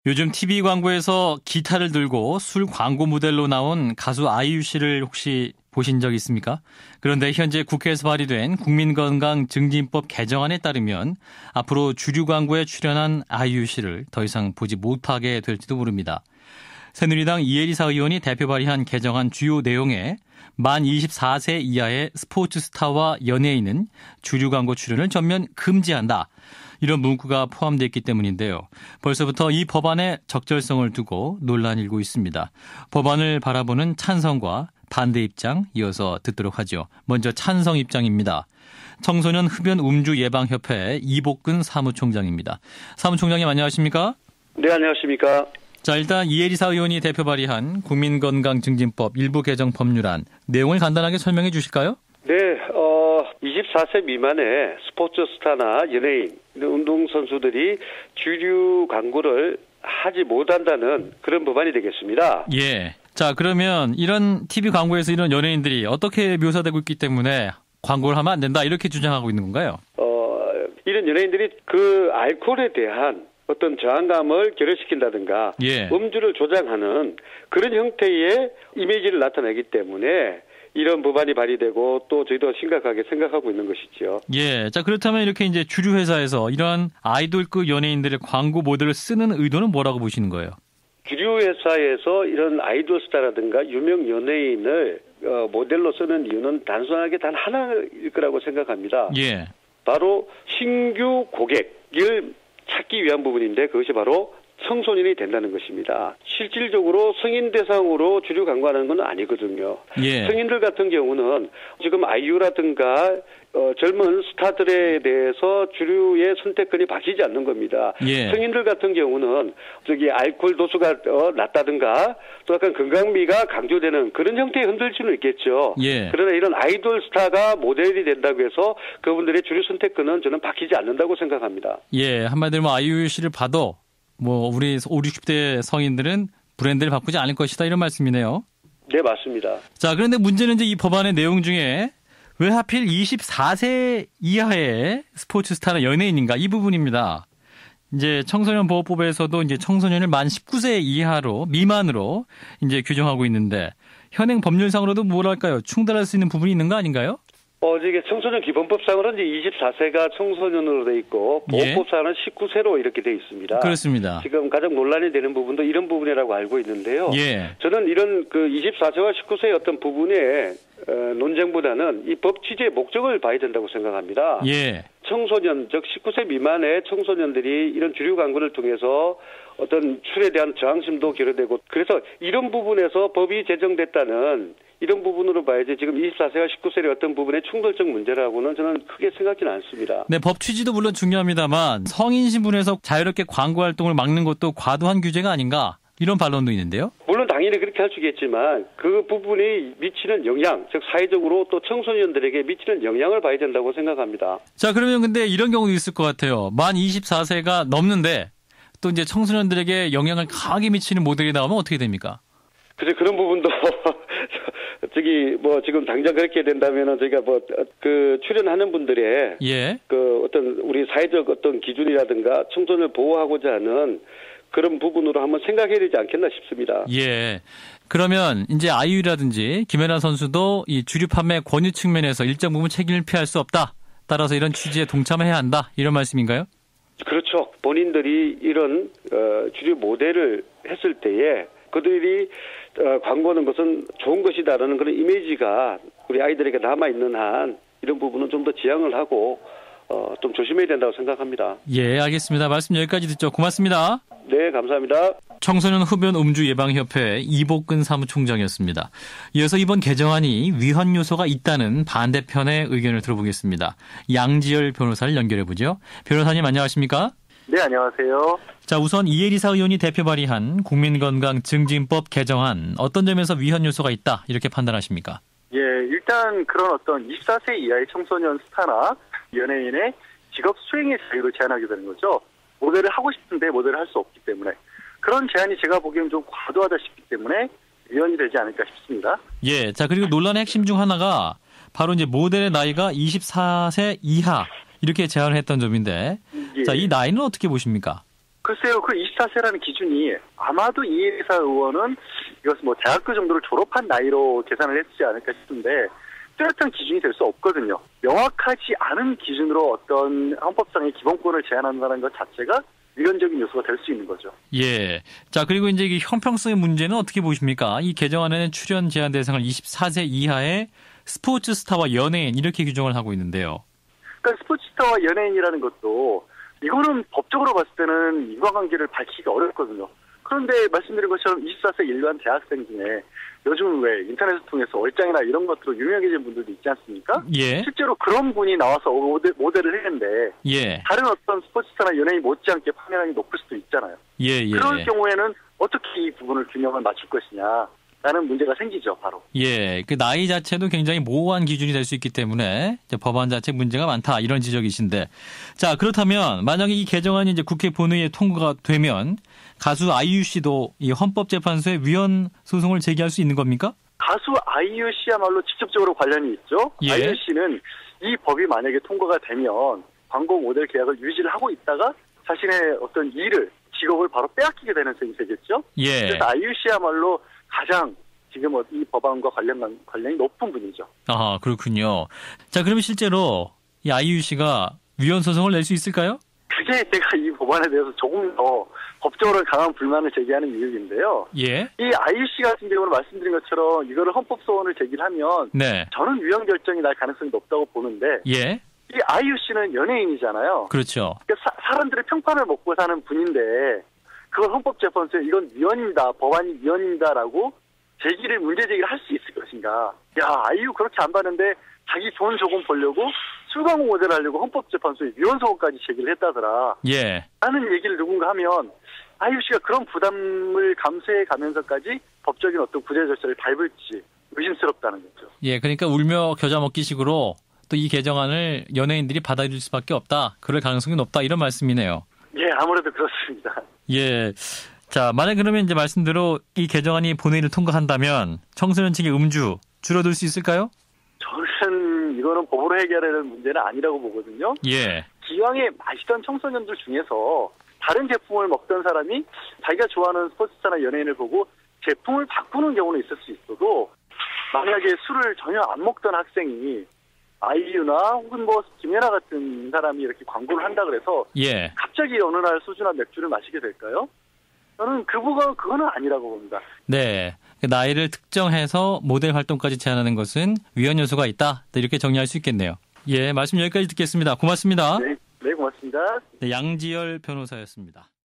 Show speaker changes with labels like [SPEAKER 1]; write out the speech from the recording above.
[SPEAKER 1] 요즘 TV 광고에서 기타를 들고 술 광고 모델로 나온 가수 아이유 씨를 혹시 보신 적 있습니까? 그런데 현재 국회에서 발의된 국민건강증진법 개정안에 따르면 앞으로 주류 광고에 출연한 아이유 씨를 더 이상 보지 못하게 될지도 모릅니다. 새누리당 이혜리사 의원이 대표 발의한 개정안 주요 내용에 만 24세 이하의 스포츠 스타와 연예인은 주류 광고 출연을 전면 금지한다. 이런 문구가 포함되어 있기 때문인데요. 벌써부터 이 법안의 적절성을 두고 논란이 일고 있습니다. 법안을 바라보는 찬성과 반대 입장 이어서 듣도록 하죠. 먼저 찬성 입장입니다. 청소년 흡연 음주 예방협회 이복근 사무총장입니다. 사무총장님 안녕하십니까?
[SPEAKER 2] 네, 안녕하십니까?
[SPEAKER 1] 자, 일단 이혜리사 의원이 대표 발의한 국민건강증진법 일부 개정 법률안 내용을 간단하게 설명해 주실까요?
[SPEAKER 2] 네, 24세 미만의 스포츠 스타나 연예인, 운동선수들이 주류 광고를 하지 못한다는 그런 법안이 되겠습니다.
[SPEAKER 1] 예. 자, 그러면 이런 TV 광고에서 이런 연예인들이 어떻게 묘사되고 있기 때문에 광고를 하면 안 된다 이렇게 주장하고 있는 건가요?
[SPEAKER 2] 이런 연예인들이 그 알코올에 대한 어떤 저항감을 결여시킨다든가
[SPEAKER 1] 예.
[SPEAKER 2] 음주를 조장하는 그런 형태의 이미지를 나타내기 때문에 이런 법안이 발의되고 또 저희도 심각하게 생각하고 있는 것이죠.
[SPEAKER 1] 예. 자, 그렇다면 이렇게 이제 주류 회사에서 이런 아이돌급 연예인들의 광고 모델을 쓰는 의도는 뭐라고 보시는 거예요?
[SPEAKER 2] 주류 회사에서 이런 아이돌 스타라든가 유명 연예인을 모델로 쓰는 이유는 단순하게 단 하나일 거라고 생각합니다.
[SPEAKER 1] 예.
[SPEAKER 2] 바로 신규 고객을 찾기 위한 부분인데 그것이 바로 청소년이 된다는 것입니다. 실질적으로 성인 대상으로 주류 광고하는 건 아니거든요.
[SPEAKER 1] 예.
[SPEAKER 2] 성인들 같은 경우는 지금 아이유라든가 젊은 스타들에 대해서 주류의 선택권이 바뀌지 않는 겁니다.
[SPEAKER 1] 예.
[SPEAKER 2] 성인들 같은 경우는 알코올 도수가 낮다든가 또 약간 건강미가 강조되는 그런 형태의 흔들 수는 있겠죠.
[SPEAKER 1] 예.
[SPEAKER 2] 그러나 이런 아이돌 스타가 모델이 된다고 해서 그분들의 주류 선택권은 저는 바뀌지 않는다고 생각합니다.
[SPEAKER 1] 예. 한마디로 뭐 아이유 씨를 봐도 뭐 우리 50, 60대 성인들은 브랜드를 바꾸지 않을 것이다 이런 말씀이네요.
[SPEAKER 2] 네, 맞습니다.
[SPEAKER 1] 자, 그런데 문제는 이제 이 법안의 내용 중에 왜 하필 24세 이하의 스포츠 스타나 연예인인가 이 부분입니다. 이제 청소년 보호법에서도 이제 청소년을 만 19세 이하로 미만으로 이제 규정하고 있는데 현행 법률상으로도 뭐랄까요? 충돌할 수 있는 부분이 있는 거 아닌가요?
[SPEAKER 2] 이게 청소년 기본법상으로는 이제 24세가 청소년으로 돼 있고 보호법상은 19세로 이렇게 돼 있습니다.
[SPEAKER 1] 그렇습니다.
[SPEAKER 2] 지금 가장 논란이 되는 부분도 이런 부분이라고 알고 있는데요.
[SPEAKER 1] 예.
[SPEAKER 2] 저는 이런 그 24세와 19세의 어떤 부분의 논쟁보다는 이 법 취지의 목적을 봐야 된다고 생각합니다.
[SPEAKER 1] 예.
[SPEAKER 2] 청소년, 즉 19세 미만의 청소년들이 이런 주류 광고를 통해서 어떤 출에 대한 저항심도 결여되고 그래서 이런 부분에서 법이 제정됐다는 이런 부분으로 봐야지 지금 24세와 19세의 어떤 부분의 충돌적 문제라고는 저는 크게 생각지는 않습니다.
[SPEAKER 1] 네, 법 취지도 물론 중요합니다만 성인 신분에서 자유롭게 광고 활동을 막는 것도 과도한 규제가 아닌가 이런 반론도 있는데요.
[SPEAKER 2] 물론 당연히 그렇게 할 수 있겠지만 그 부분이 미치는 영향, 즉 사회적으로 또 청소년들에게 미치는 영향을 봐야 된다고 생각합니다.
[SPEAKER 1] 자, 그러면 근데 이런 경우도 있을 것 같아요. 만 24세가 넘는데 또 이제 청소년들에게 영향을 강하게 미치는 모델이 나오면 어떻게 됩니까?
[SPEAKER 2] 그래서 그런 부분도 지금 당장 그렇게 된다면은 저희가 출연하는 분들의
[SPEAKER 1] 예.
[SPEAKER 2] 어떤 우리 사회적 어떤 기준이라든가 청소년을 보호하고자 하는 그런 부분으로 한번 생각해야 되지 않겠나 싶습니다.
[SPEAKER 1] 예. 그러면 이제 아이유라든지 김연아 선수도 이 주류 판매 권유 측면에서 일정 부분 책임을 피할 수 없다. 따라서 이런 취지에 동참해야 한다. 이런 말씀인가요?
[SPEAKER 2] 그렇죠. 본인들이 이런 주류 모델을 했을 때에 그들이 광고하는 것은 좋은 것이다라는 그런 이미지가 우리 아이들에게 남아있는 한 이런 부분은 좀 더 지양을 하고 좀 조심해야 된다고 생각합니다.
[SPEAKER 1] 예, 알겠습니다. 말씀 여기까지 듣죠. 고맙습니다.
[SPEAKER 2] 네, 감사합니다.
[SPEAKER 1] 청소년 흡연 음주 예방협회 이복근 사무총장이었습니다. 이어서 이번 개정안이 위헌 요소가 있다는 반대편의 의견을 들어보겠습니다. 양지열 변호사를 연결해보죠. 변호사님 안녕하십니까?
[SPEAKER 3] 네, 안녕하세요.
[SPEAKER 1] 자, 우선 이혜리사 의원이 대표 발의한 국민건강증진법 개정안 어떤 점에서 위헌 요소가 있다 이렇게 판단하십니까?
[SPEAKER 3] 예, 일단 그런 어떤 24세 이하의 청소년 스타나 연예인의 직업 수행의 자유를 제한하게 되는 거죠. 모델을 하고 싶은데 모델을 할 수 없기 때문에 그런 제한이 제가 보기에는 좀 과도하다 싶기 때문에 위헌이 되지 않을까 싶습니다.
[SPEAKER 1] 예, 자 그리고 논란의 핵심 중 하나가 바로 이제 모델의 나이가 24세 이하 이렇게 제한을 했던 점인데,
[SPEAKER 3] 예.
[SPEAKER 1] 자, 이 나이는 어떻게 보십니까?
[SPEAKER 3] 글쎄요, 그 24세라는 기준이 아마도 이해사 의원은 이것은 뭐 대학교 정도를 졸업한 나이로 계산을 했지 않을까 싶은데 뚜렷한 기준이 될 수 없거든요. 명확하지 않은 기준으로 어떤 헌법상의 기본권을 제한한다는 것 자체가 위헌적인 요소가 될 수 있는 거죠.
[SPEAKER 1] 예. 자, 그리고 이제 이 형평성의 문제는 어떻게 보십니까? 이 개정안에는 출연 제한 대상을 24세 이하의 스포츠 스타와 연예인 이렇게 규정을 하고 있는데요.
[SPEAKER 3] 그러니까 스포츠 스타와 연예인이라는 것도 이거는 법적으로 봤을 때는 인과관계를 밝히기가 어렵거든요. 그런데 말씀드린 것처럼 24세 일반 대학생 중에 요즘 왜 인터넷을 통해서 얼짱이나 이런 것들로 유명해진 분들도 있지 않습니까?
[SPEAKER 1] 예.
[SPEAKER 3] 실제로 그런 분이 나와서 모델을 했는데
[SPEAKER 1] 예.
[SPEAKER 3] 다른 어떤 스포츠스타나 연예인 못지않게 판매량이 높을 수도 있잖아요.
[SPEAKER 1] 예.
[SPEAKER 3] 그럴 경우에는 어떻게 이 부분을 균형을 맞출 것이냐. 라는 문제가 생기죠, 바로.
[SPEAKER 1] 예, 그 나이 자체도 굉장히 모호한 기준이 될 수 있기 때문에 이제 법안 자체 문제가 많다 이런 지적이신데, 자 그렇다면 만약에 이 개정안이 이제 국회 본회의에 통과가 되면 가수 아이유 씨도 이 헌법재판소에 위헌 소송을 제기할 수 있는 겁니까?
[SPEAKER 3] 가수 아이유 씨야말로 직접적으로 관련이 있죠.
[SPEAKER 1] 예.
[SPEAKER 3] 아이유 씨는 이 법이 만약에 통과가 되면 광고 모델 계약을 유지를 하고 있다가 자신의 어떤 일을 직업을 바로 빼앗기게 되는 셈이 되겠죠.
[SPEAKER 1] 예.
[SPEAKER 3] 그래서 아이유 씨야말로 가장 지금 이 법안과 관련이 높은 분이죠.
[SPEAKER 1] 아, 그렇군요. 자, 그러면 실제로 이 아이유 씨가 위헌 소송을 낼 수 있을까요?
[SPEAKER 3] 그게 제가 이 법안에 대해서 조금 더 법적으로 강한 불만을 제기하는 이유인데요.
[SPEAKER 1] 예.
[SPEAKER 3] 이 아이유 씨 같은 경우는 말씀드린 것처럼 이거를 헌법 소원을 제기를 하면
[SPEAKER 1] 네.
[SPEAKER 3] 저는 위헌 결정이 날 가능성이 높다고 보는데
[SPEAKER 1] 예.
[SPEAKER 3] 이 아이유 씨는 연예인이잖아요.
[SPEAKER 1] 그렇죠.
[SPEAKER 3] 그러니까 사람들의 평판을 먹고 사는 분인데 그걸 헌법재판소에 이건 위헌이다, 법안이 위헌이다라고 문제 제기를 할 수 있을 것인가. 야, 아이유 그렇게 안 받는데 자기 돈 조금 벌려고 술광고 모델을 하려고 헌법재판소에 위헌 소원까지 제기를 했다더라.
[SPEAKER 1] 예.
[SPEAKER 3] 라는 얘기를 누군가 하면 아이유 씨가 그런 부담을 감수해 가면서까지 법적인 어떤 구제 절차를 밟을지 의심스럽다는 거죠.
[SPEAKER 1] 예, 그러니까 울며 겨자 먹기식으로 또 이 개정안을 연예인들이 받아들일 수밖에 없다. 그럴 가능성이 높다. 이런 말씀이네요.
[SPEAKER 3] 예, 아무래도 그렇습니다.
[SPEAKER 1] 예. 자, 만약 그러면 이제 말씀대로 이 개정안이 본회의를 통과한다면 청소년 측의 음주 줄어들 수 있을까요?
[SPEAKER 3] 저는 이거는 법으로 해결하는 문제는 아니라고 보거든요.
[SPEAKER 1] 예.
[SPEAKER 3] 기왕에 마시던 청소년들 중에서 다른 제품을 먹던 사람이 자기가 좋아하는 스포츠스타나 연예인을 보고 제품을 바꾸는 경우는 있을 수 있어도 만약에 술을 전혀 안 먹던 학생이 아이유나 혹은 뭐 김연아 같은 사람이 이렇게 광고를 한다 그래서
[SPEAKER 1] 예.
[SPEAKER 3] 갑자기 어느 날 소주나 맥주를 마시게 될까요? 저는 그거는 아니라고 봅니다.
[SPEAKER 1] 네. 나이를 특정해서 모델 활동까지 제한하는 것은 위헌 요소가 있다. 이렇게 정리할 수 있겠네요. 예, 말씀 여기까지 듣겠습니다. 고맙습니다.
[SPEAKER 3] 네, 고맙습니다.
[SPEAKER 1] 네, 양지열 변호사였습니다.